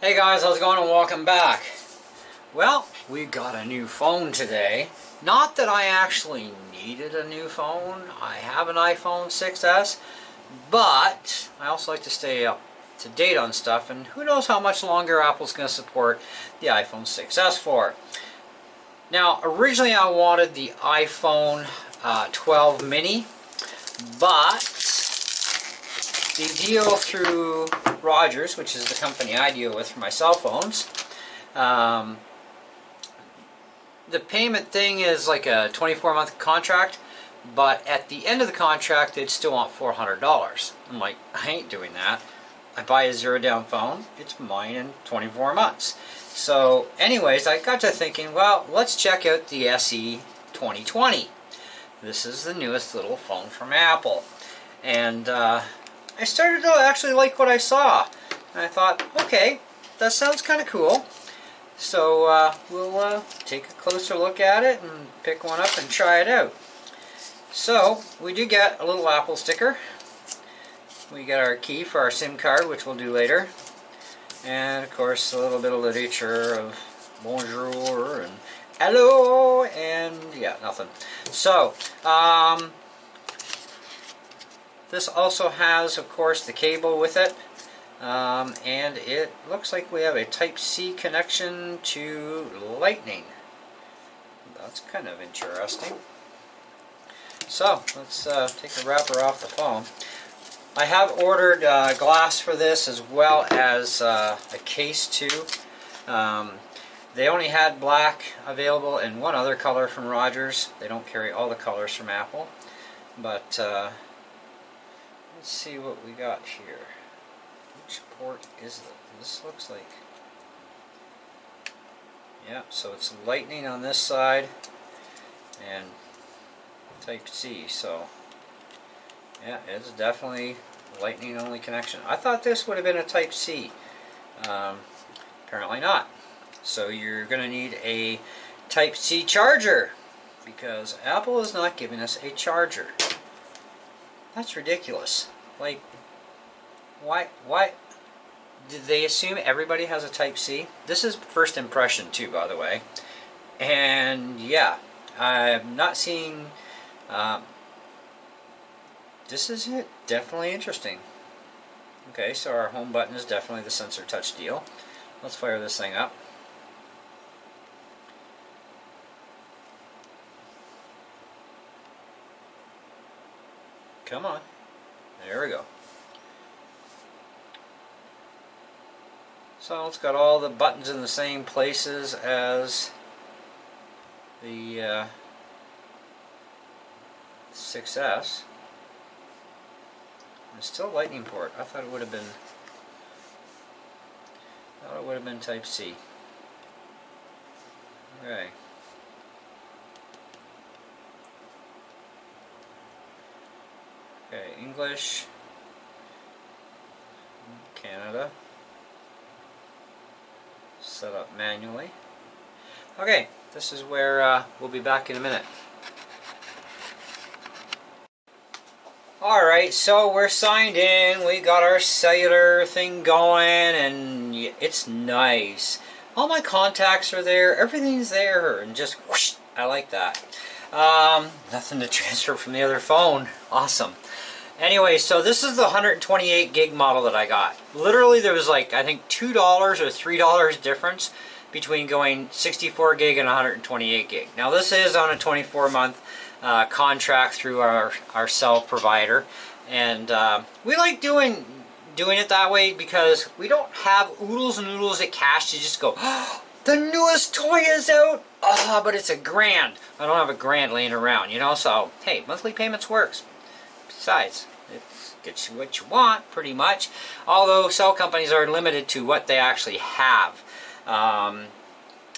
Hey guys, how's it going and welcome back. Well, we got a new phone today. Not that I actually needed a new phone. I have an iPhone 6s, but I also like to stay up to date on stuff, and who knows how much longer Apple's going to support the iPhone 6s for. Now, originally I wanted the iPhone 12 mini, but the deal through Rogers, which is the company I deal with for my cell phones, the payment thing is like a 24-month contract, but at the end of the contract they'd still want $400. I'm like, I ain't doing that. I buy a zero down phone, it's mine in 24 months. So anyways, I got to thinking, well, let's check out the SE 2020. This is the newest little phone from Apple, and I started to actually like what I saw. And I thought, okay, that sounds kind of cool. So we'll take a closer look at it and pick one up and try it out. So we do get a little Apple sticker. We get our key for our SIM card, which we'll do later. And of course a little bit of literature of bonjour and hello and yeah, nothing. So this also has, of course, the cable with it, and it looks like we have a Type-C connection to lightning. That's kind of interesting. So let's take the wrapper off the phone. I have ordered glass for this as well as a case too. They only had black available and one other color from Rogers. They don't carry all the colors from Apple, but let's see what we got here. Which port is it? This looks like... yeah, so it's lightning on this side and Type-C, so yeah, it's definitely lightning only connection. I thought this would have been a Type-C. Apparently not. So you're going to need a Type-C charger because Apple is not giving us a charger. That's ridiculous. Like, why did they assume everybody has a Type-C? This is first impression too, by the way. And yeah, I'm not seeing this is it. Definitely interesting. Okay, so our home button is definitely the sensor touch deal. Let's fire this thing up. Come on. There we go. So it's got all the buttons in the same places as the 6S. It's still lightning port. I thought it would have been Type-C. Okay. Okay, English, Canada, set up manually. Okay, this is where we'll be back in a minute. Alright, so we're signed in, we got our cellular thing going, and it's nice. All my contacts are there, everything's there, and just whoosh, I like that. Nothing to transfer from the other phone. Awesome. Anyway, so this is the 128 gig model that I got. Literally there was like, I think $2 or $3 difference between going 64 gig and 128 gig. Now this is on a 24-month contract through our cell provider, and we like doing it that way because we don't have oodles and oodles of cash to just go, oh, the newest toy is out, but it's $1,000. I don't have $1,000 laying around, you know, so hey, monthly payments works. Besides, it gets you what you want, pretty much. Although cell companies are limited to what they actually have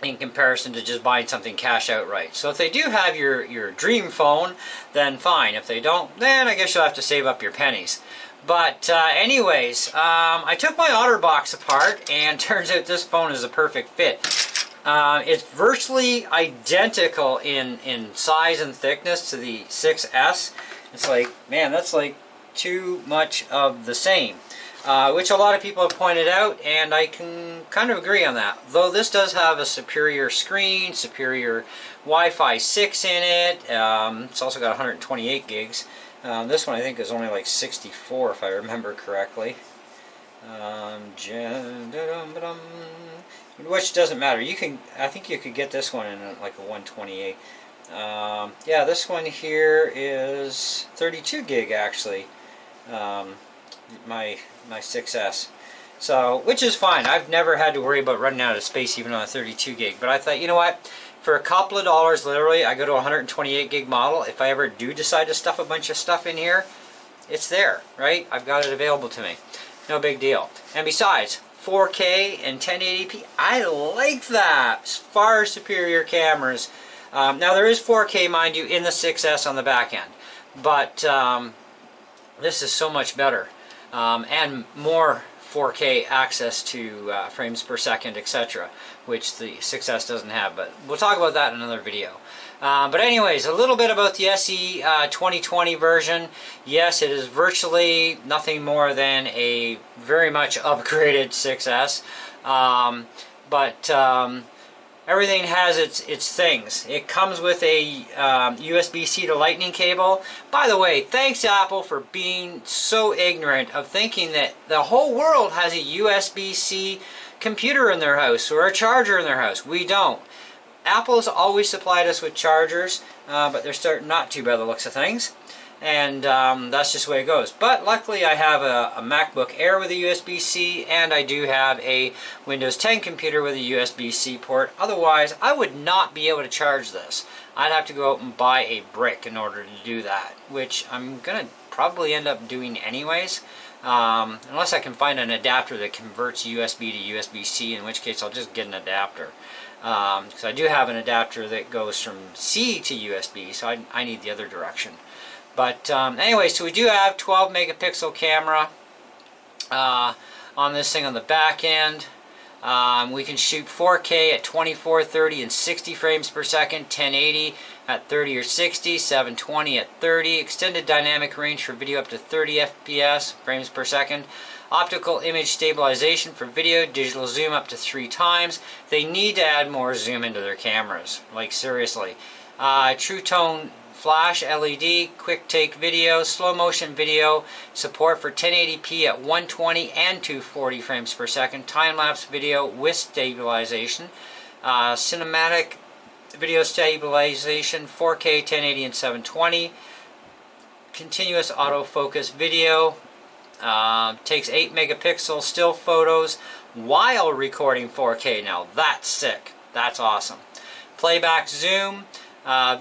in comparison to just buying something cash outright. So if they do have your dream phone, then fine. If they don't, then I guess you'll have to save up your pennies. But anyways, I took my OtterBox apart, and turns out this phone is a perfect fit. It's virtually identical in size and thickness to the 6S. It's like, man, that's like too much of the same. which a lot of people have pointed out, and I can kind of agree on that. Though this does have a superior screen, superior Wi-Fi 6 in it. It's also got 128 gigs. This one I think is only like 64 if I remember correctly. Which doesn't matter. I think you could get this one in like a 128. Yeah, this one here is 32 gig actually. My 6S. So, which is fine. I've never had to worry about running out of space even on a 32 gig. But I thought, you know what? For a couple of dollars, literally, I go to a 128 gig model. If I ever do decide to stuff a bunch of stuff in here, it's there, right? I've got it available to me. No big deal. And besides, 4K and 1080p, I like that. Far superior cameras. Now there is 4K, mind you, in the 6S on the back end. But this is so much better. And more 4K access to frames per second, etc., which the 6S doesn't have. But we'll talk about that in another video. But anyways, a little bit about the SE 2020 version. Yes, it is virtually nothing more than a very much upgraded 6S. Everything has its things. It comes with a USB-C to lightning cable. By the way, thanks Apple for being so ignorant of thinking that the whole world has a USB-C computer in their house or a charger in their house. We don't. Apple's always supplied us with chargers, but they're starting not to by the looks of things. And that's just the way it goes. But luckily I have a MacBook Air with a USB-C, and I do have a Windows 10 computer with a USB-C port. Otherwise, I would not be able to charge this. I'd have to go out and buy a brick in order to do that, which I'm going to probably end up doing anyways. Unless I can find an adapter that converts USB to USB-C, in which case I'll just get an adapter. Because I do have an adapter that goes from C to USB, so I need the other direction. But anyway, so we do have 12 megapixel camera on this thing on the back end. We can shoot 4K at 24, 30, and 60 frames per second, 1080 at 30 or 60, 720 at 30, extended dynamic range for video up to 30 FPS, frames per second, optical image stabilization for video, digital zoom up to 3 times. They need to add more zoom into their cameras, like seriously. True tone flash LED, quick take video, slow motion video, support for 1080p at 120 and 240 frames per second, time-lapse video with stabilization, cinematic video stabilization, 4K, 1080 and 720, continuous autofocus video, takes 8 megapixel still photos while recording 4K. Now that's sick, that's awesome. Playback zoom,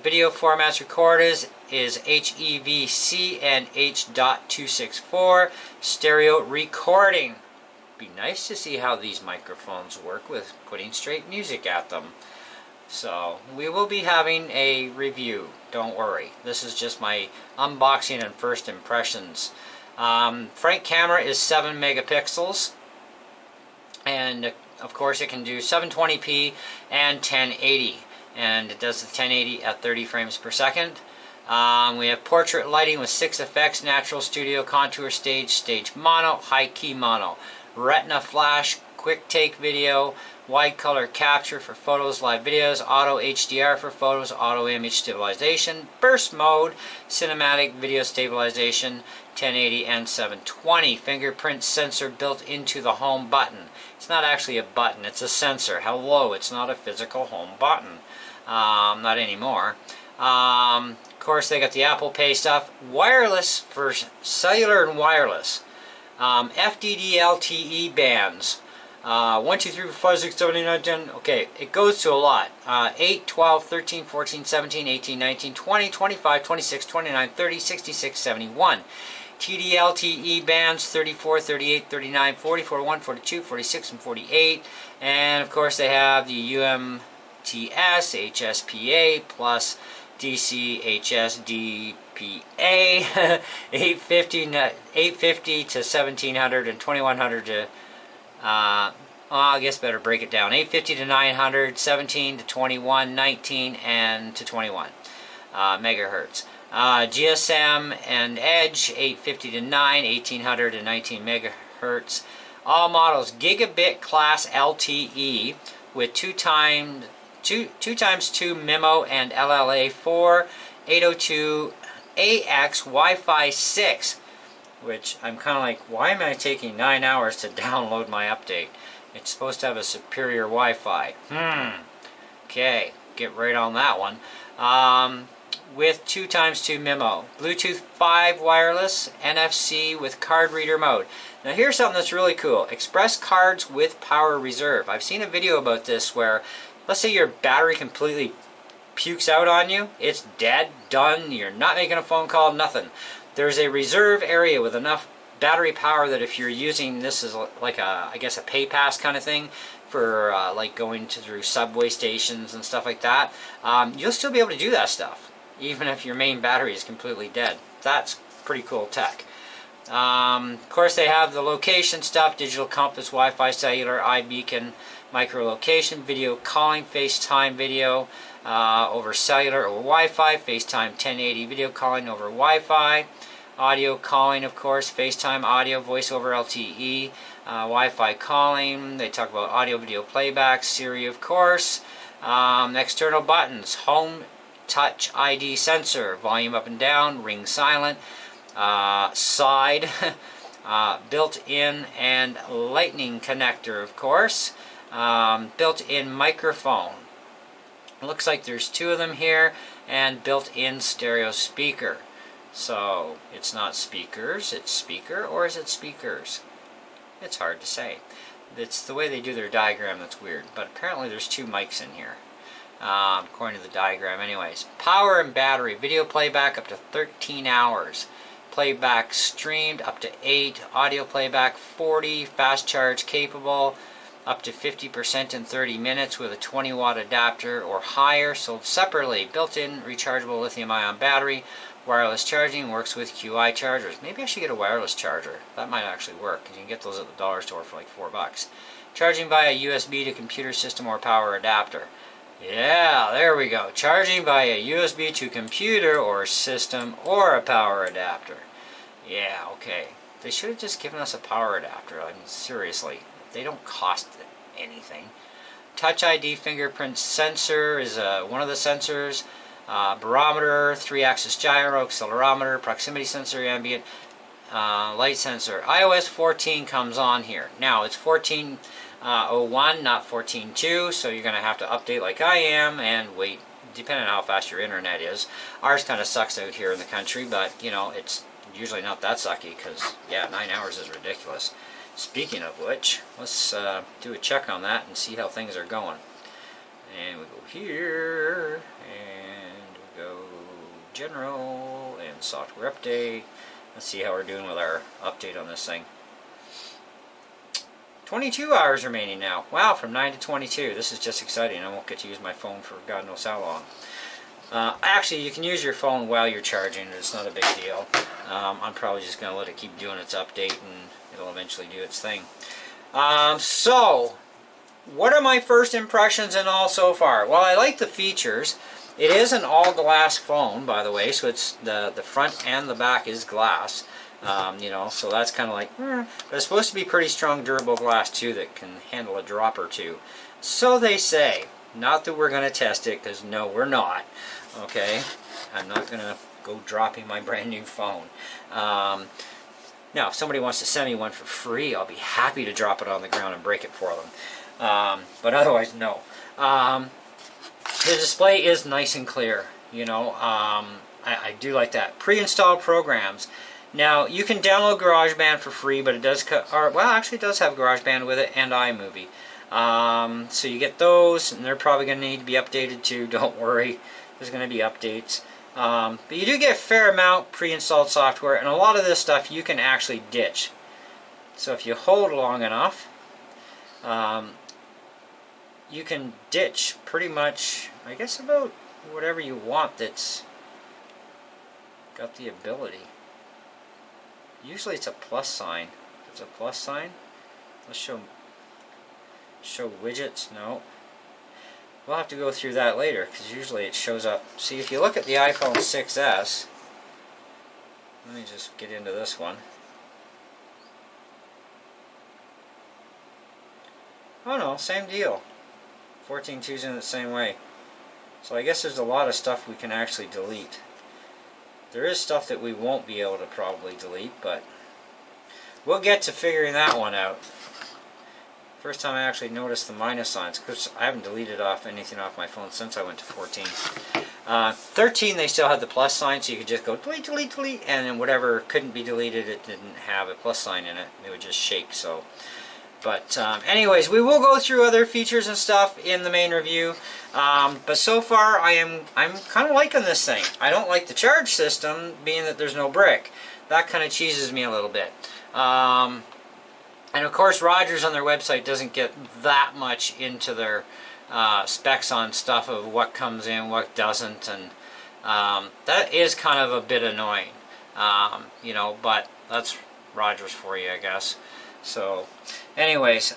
video formats recorded is HEVC and H.264. Stereo recording. Be nice to see how these microphones work with putting straight music at them. So we will be having a review. Don't worry. This is just my unboxing and first impressions. Front camera is 7 megapixels. And of course it can do 720p and 1080. And it does the 1080 at 30 frames per second. We have portrait lighting with 6 effects: natural, studio, contour, stage mono, high key mono, retina flash, quick take video, wide color capture for photos, live videos, auto HDR for photos, auto image stabilization, burst mode, cinematic video stabilization, 1080 and 720. Fingerprint sensor built into the home button. It's not actually a button, it's a sensor. Hello, it's not a physical home button. Not anymore. Of course, they got the Apple Pay stuff. Wireless for cellular and wireless. FDD LTE bands. 1, 2, 3, 4, 5, 6, 7, 8, 9, 10. Okay, it goes to a lot. 8, 12, 13, 14, 17, 18, 19, 20, 25, 26, 29, 30, 66, 71. TD-LTE bands 34, 38, 39, 40, 41, 42, 46, and 48. And of course they have the UMTS, HSPA, plus DCHS, DPA, 850 to 1700 and 2100 to, I guess better break it down. 850 to 900, 17 to 21, 19, and to 21 megahertz. GSM and Edge, 850 to 9, 1800 and 19 hertz. All models gigabit class LTE with 2 times 2 MIMO and LLA4 802AX Wi-Fi 6. Which I'm kind of like, why am I taking 9 hours to download my update? It's supposed to have a superior Wi-Fi. Okay, get right on that one. With 2 times 2 MIMO. Bluetooth 5 wireless, NFC with card reader mode. Now here's something that's really cool. Express cards with power reserve. I've seen a video about this where, let's say your battery completely pukes out on you. It's dead, done, you're not making a phone call, nothing. There's a reserve area with enough battery power that if you're using this as like a, I guess a pay pass kind of thing for like going through subway stations and stuff like that, you'll still be able to do that stuff even if your main battery is completely dead. That's pretty cool tech. Of course they have the location stuff, digital compass, Wi-Fi, cellular, iBeacon, micro-location, video calling, FaceTime video over cellular or Wi-Fi, FaceTime 1080 video calling over Wi-Fi, audio calling, of course, FaceTime audio, voice over LTE, Wi-Fi calling. They talk about audio video playback, Siri, of course. External buttons, home touch ID sensor, volume up and down, ring silent, side, built-in and lightning connector, of course, built-in microphone. It looks like there's 2 of them here, and built-in stereo speaker. So it's not speakers, it's speaker, or is it speakers? It's hard to say. It's the way they do their diagram that's weird, but apparently there's 2 mics in here, according to the diagram anyways. Power and battery, video playback up to 13 hours. Playback streamed up to 8, audio playback 40, fast charge capable up to 50% in 30 minutes with a 20 watt adapter or higher, sold separately. Built-in rechargeable lithium-ion battery, wireless charging, works with QI chargers. Maybe I should get a wireless charger. That might actually work, because you can get those at the dollar store for like $4. Charging via USB to computer system or power adapter. Yeah, there we go. Charging via USB to computer or system or a power adapter. Yeah, okay. They should have just given us a power adapter. I mean, seriously. They don't cost anything. Touch ID fingerprint sensor is one of the sensors. Barometer, 3-axis gyro, accelerometer, proximity sensor, ambient light sensor. iOS 14 comes on here. Now it's 14.01, not 14.2, so you're going to have to update like I am and wait, depending on how fast your internet is. Ours kind of sucks out here in the country, but you know, it's usually not that sucky because, yeah, 9 hours is ridiculous. Speaking of which, let's do a check on that and see how things are going. And we go here, and we go general, and software update. Let's see how we're doing with our update on this thing. 22 hours remaining now. Wow, from 9 to 22. This is just exciting. I won't get to use my phone for God knows how long. Actually, you can use your phone while you're charging. It's not a big deal. I'm probably just going to let it keep doing its update, and it'll eventually do its thing. So, what are my first impressions and all so far? Well, I like the features. It is an all-glass phone, by the way, so it's the front and the back is glass. You know, so that's kind of like, but it's supposed to be pretty strong, durable glass too that can handle a drop or two. So they say. Not that we're going to test it, because no, we're not. Okay, I'm not going to go dropping my brand new phone. Now, if somebody wants to send me one for free, I'll be happy to drop it on the ground and break it for them. But otherwise, no. The display is nice and clear. You know, I do like that. Pre-installed programs. Now, you can download GarageBand for free, but it does, well, actually it does have GarageBand with it and iMovie. So you get those, and they're probably going to need to be updated too. Don't worry, there's going to be updates. But you do get a fair amount pre-installed software, and a lot of this stuff you can actually ditch. So if you hold long enough, you can ditch pretty much, I guess, about whatever you want that's got the ability. Usually it's a plus sign. If it's a plus sign, let's show widgets. No, we'll have to go through that later, because usually it shows up. See, if you look at the iPhone 6s, let me just get into this one. Oh no, same deal. 14.2's in the same way. So I guess there's a lot of stuff we can actually delete. There is stuff that we won't be able to probably delete, but we'll get to figuring that one out. First time I actually noticed the minus signs, because I haven't deleted anything off my phone since I went to 14. 13 they still had the plus sign, so you could just go delete, delete, delete, and then whatever couldn't be deleted, it didn't have a plus sign in it. It would just shake. So, but anyways, we will go through other features and stuff in the main review. But so far, I'm kind of liking this thing. I don't like the charge system, being that there's no brick. That kind of cheeses me a little bit. And of course, Rogers on their website doesn't get that much into their specs on stuff of what comes in, what doesn't, and that is kind of a bit annoying, you know, but that's Rogers for you, I guess. So, anyways,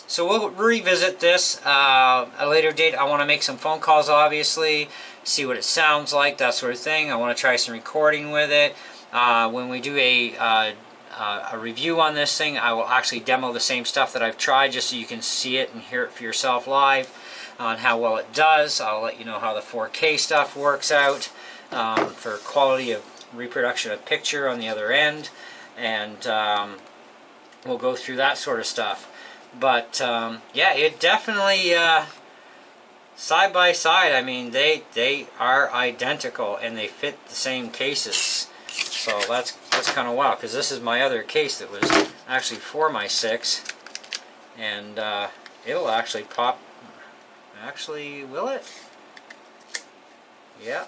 so we'll revisit this at a later date. I want to make some phone calls, obviously, see what it sounds like, that sort of thing. I want to try some recording with it. When we do a review on this thing, I will actually demo the same stuff that I've tried, just so you can see it and hear it for yourself live on how well it does. I'll let you know how the 4K stuff works out for quality of reproduction of picture on the other end, and we'll go through that sort of stuff. But yeah, it definitely side by side, I mean, they are identical and they fit the same cases. So that's kind of wild, because this is my other case that was actually for my 6, and it'll actually pop. Actually, will it? Yeah,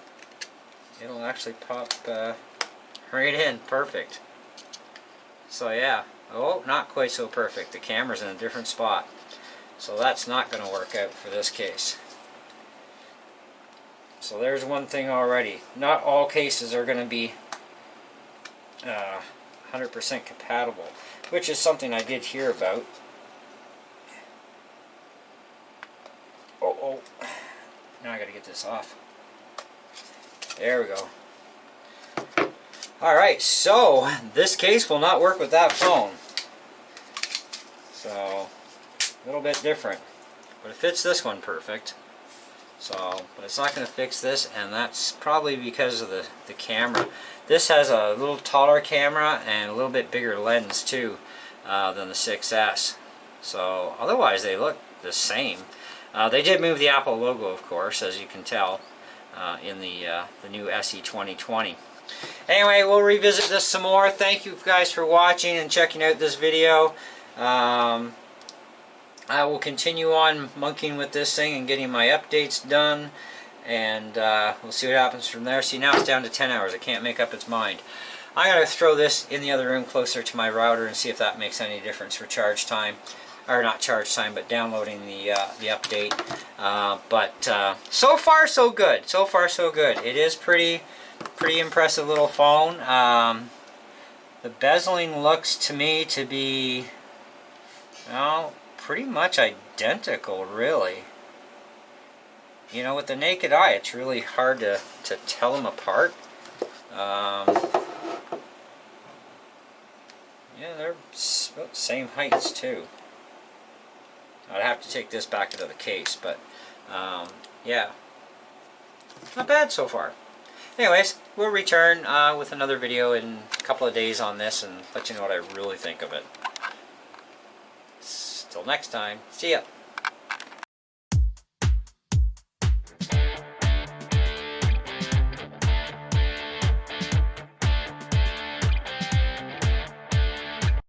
it'll actually pop right in. Perfect. So yeah, oh, not quite so perfect. The camera's in a different spot, so that's not going to work out for this case. So there's one thing already. Not all cases are going to be 100% compatible, which is something I did hear about. Oh, now I gotta get this off. There we go. Alright, so this case will not work with that phone. So, a little bit different. But it fits this one perfect. So, but it's not going to fix this, and that's probably because of the camera. This has a little taller camera and a little bit bigger lens too than the 6S. So otherwise they look the same. They did move the Apple logo, of course, as you can tell, in the new SE 2020. Anyway, we'll revisit this some more. Thank you guys for watching and checking out this video. I will continue on monkeying with this thing and getting my updates done, and we'll see what happens from there. See, now it's down to 10 hours. It can't make up its mind. I'm going to throw this in the other room closer to my router and see if that makes any difference for charge time. Or not charge time, but downloading the update. But so far so good. So far so good. It is pretty impressive little phone. The bezeling looks to me to be, well, pretty much identical, really. You know, with the naked eye, it's really hard to tell them apart. Yeah, they're about the same heights too. I'd have to take this back into the case, but yeah, not bad so far. Anyways, we'll return with another video in a couple of days on this and let you know what I really think of it. Till next time, see ya.